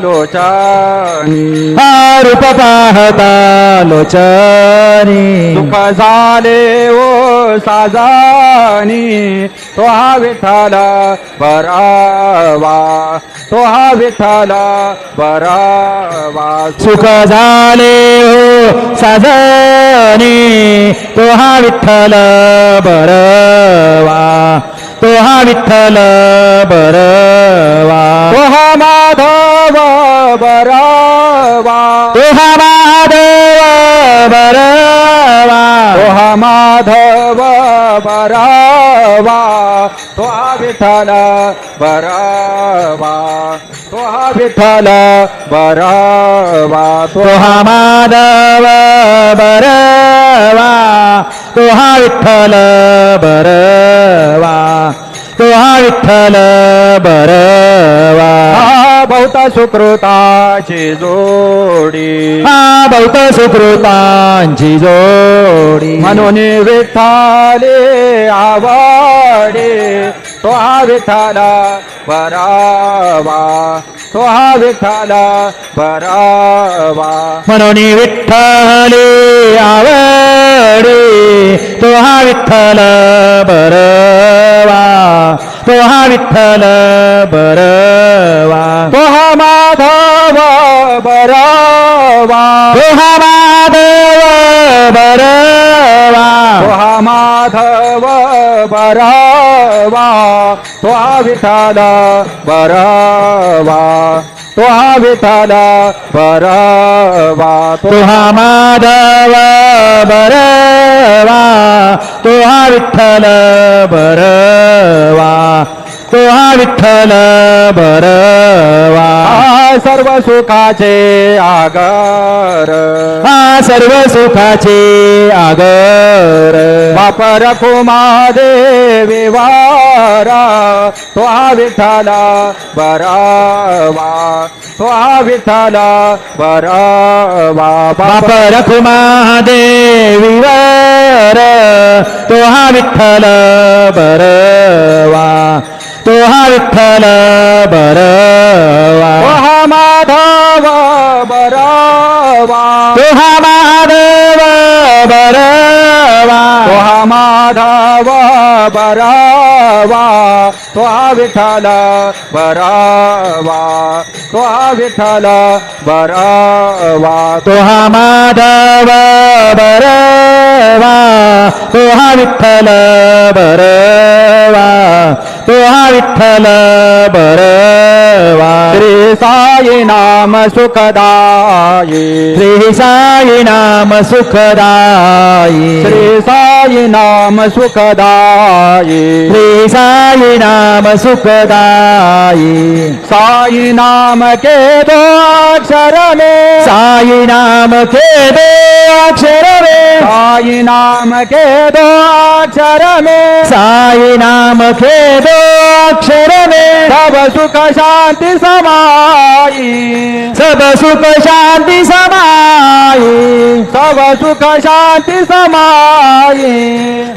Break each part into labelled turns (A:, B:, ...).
A: लोचनी
B: रूप पाहता लोचनी
A: सुख झाले ओ साजानी तो हा विठ्ठल बरावा तो हा विठ्ठल बरावा
B: सुख झाले हो साजनी तो हा विठ्ठल बरवा तो हा विठ्ठल बरवा
A: तो हा माधव बरावा
B: तो हा माधव बरवा
A: तो हा माधव बरावा तो हा विठ्ठल बरावा तो हा विठ्ठल बरावा
B: तो हा माधव बरवा तो हा विठ्ठल बरवा तो हा विठ्ठल बरवा
A: हा बहुत सुकृताची जोडी
B: हा बहुत सुकृतांची जोडी
A: म्हणून विठ्ठले आवडे तो हा विठ्ठल बरावा तो हा विठ्ठल बरावा
B: म्हणून विठ्ठले आवडे तो हा विठ्ठल बरवा तो हा विठ्ठल बरवा
A: तो हा माधव बरावा
B: तो हा माधव बरवा
A: तो हा माधव बरावा तो हा विठ्ठल बरावा तो हा विठ्ठल बरावा
B: तो हा माधव बरवा तो हा विठ्ठल बरवा तो हा विठ्ठल बरवा
A: सर्व सुखाचे आगर
B: हा सर्व सुखाचे आगर
A: वापर कुमादेवी वारा तो हा विठ्ठल बरावा तो हा विठ्ठल बरावा
B: बाप रखुमा देवीवर तो हा विठ्ठल बरवा तो हा विठ्ठल बरवा
A: तो हा माधव बरावा
B: तो हा माधव बरवा
A: तो हा माधव बरावा तो हा विठ्ठल बरावा तो हा विठ्ठल बरावा
B: तो हा माधव बरवा तो हा विठ्ठल बरवा तो हा विठ्ठल बरवा
A: श्री साई नाम सुखदाई
B: श्री साई नाम सुखदाई
A: श्री साई नाम सुखदाई
B: श्री साई नाम सुखदाई
A: साई नाम के दो अक्षर में
B: साई नाम के दो अक्षर में
A: साई नाम के दो अक्षर में
B: साई नाम के दो अक्षर में
A: सब सुख शांति समाई
B: सब सुख शांति समाई
A: सब सुख शांति समाई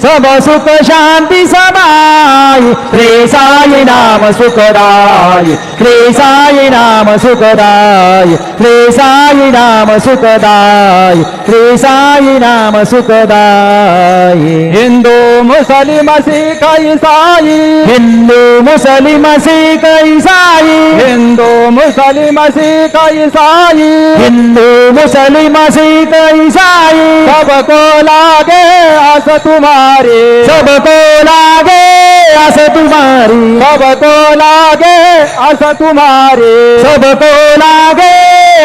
B: सब सुख शांति समाई श्री साई नाम सुखदाई श्री साई नाम सुखदाई श्री साई नाम सुखदाई श्री साई नाम सुखदाई
A: हिंदू मुस्लिम सिख ईसाई
B: हिंदू मुस्लिम सिख ईसाई
A: हिंदू मुस्लिम सिख ईसाई
B: हिंदू मुस्लिम सिख ईसाई
A: सबको लागे आस तुम्हारी
B: सबको लागे आस तुम्हारी
A: सबको लागे आस तुम्हारी
B: सबको लागे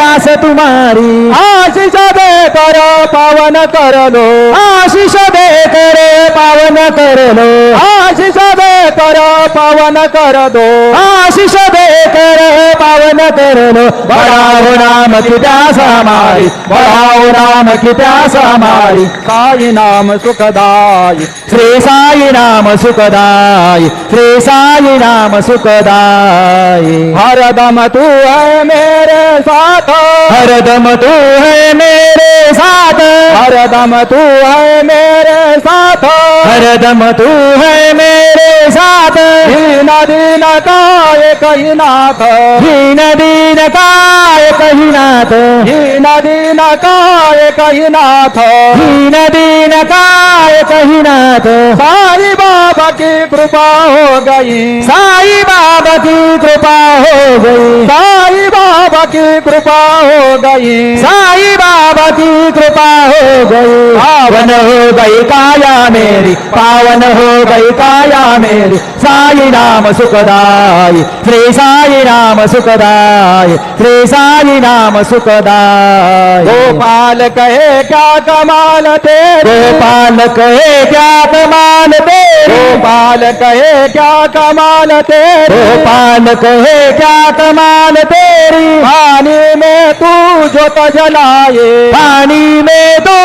B: आस तुम्हारी
A: आशीष दे कर पावन कर लो
B: आशीष दे कर पावन कर लो
A: आशीष दे कर पावन कर दो
B: आशीष दे कर पावन कर लो बढ़ाओ नाम की प्यास हमारी बढ़ाओ नाम की प्यास हमारी
A: साई नाम सुखदाई
B: श्री साई नाम सुखदाई श्री साई नाम सुखदाई
A: हरदम तू है मेरे साथ
B: हरदम तू है मेरे साथ,
A: हरदम तू है मेरे साथ,
B: हरदम तू है मेरे साथ,
A: दीन दीन काय कही नाथ,
B: दीन दीन काय कही नाथ,
A: दीन दीन काय कही नाथ,
B: दीन दीन काय कही नाथ,
A: साई बाबा की कृपा हो गई,
B: साई बाबा की कृपा हो गई,
A: साई बाबा की कृपा हो गई,
B: साई बाबा की कृपा हो गई, पावन हो गई काया मेरी, पावन हो गई काया मेरी, साई नाम सुखदाई, श्री साई नाम सुखदाई, श्री साई नाम सुखदाई।
A: गोपाल कहे क्या कमाल तेरी,
B: गोपाल कहे क्या कमाल तेरी,
A: गोपाल कहे क्या कमाल तेरी,
B: गोपाल कहे क्या कमाल तेरी,
A: पानी में तू ज्योत जलाए,
B: पानी में दो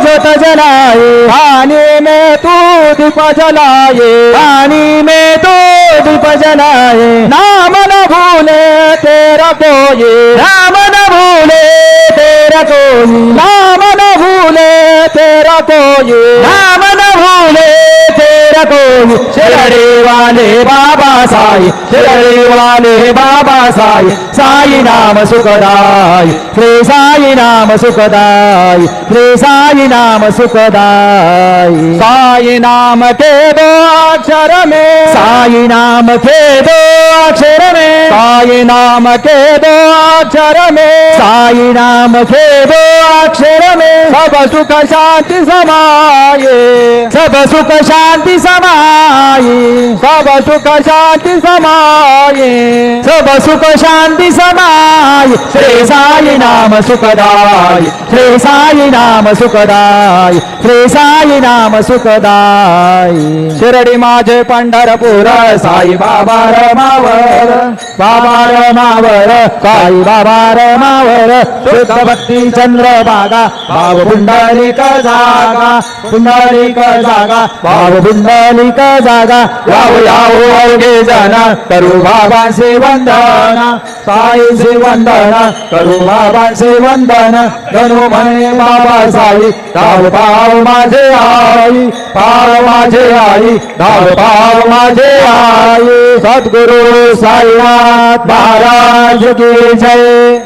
B: जोत जलाए,
A: पानी में तू दीप जलाए,
B: पानी में दो दीप जलाए,
A: नाम न भूले तेरा कोई,
B: राम न भूले तेरा कोई,
A: नाम न भूले तेरा कोई,
B: राम न भूले तेरा कोई, शिरडी वाले बाबा साई, शिरडी वाले बाबा साई, साई नाम सुखदाई, श्री साई नाम सुखदाई, श्री साई नाम सुखदाई।
A: साई नाम के दो अक्षर में,
B: साई नाम के दो अक्षर में,
A: साई नाम के दो अक्षर में,
B: साई नाम के दो अक्षर में,
A: सब सुख शांति समाये,
B: सब सुख शांति समाई,
A: सब सुख शांति समाये,
B: सब सुख शांति समाई, श्री साई नाम सुखदाई, श्री साई नाम सुखदाई, श्री साई नाम सुखदाई।
A: शिर्डी माझे पंढरपूर,
B: साई बाबा रमावर, बाबा रमावर, साई बाबा रमावर, शुद्ध भक्ती चंद्रभागा, भाव पुंडलिक जागा, पुंडलिक जागा, भाव पुंडलिक जागा, यावो यावो अवघे जना, करू बाबांचे वंदना, साईचे वंदना, करू बाबांचे वंदना, गणू म्हणे बाबा साई, धाव पाव माझे आई, पाव माझे आई, धाव पाव माझे आई, सद्गुरु साईनाथ महाराज की जय।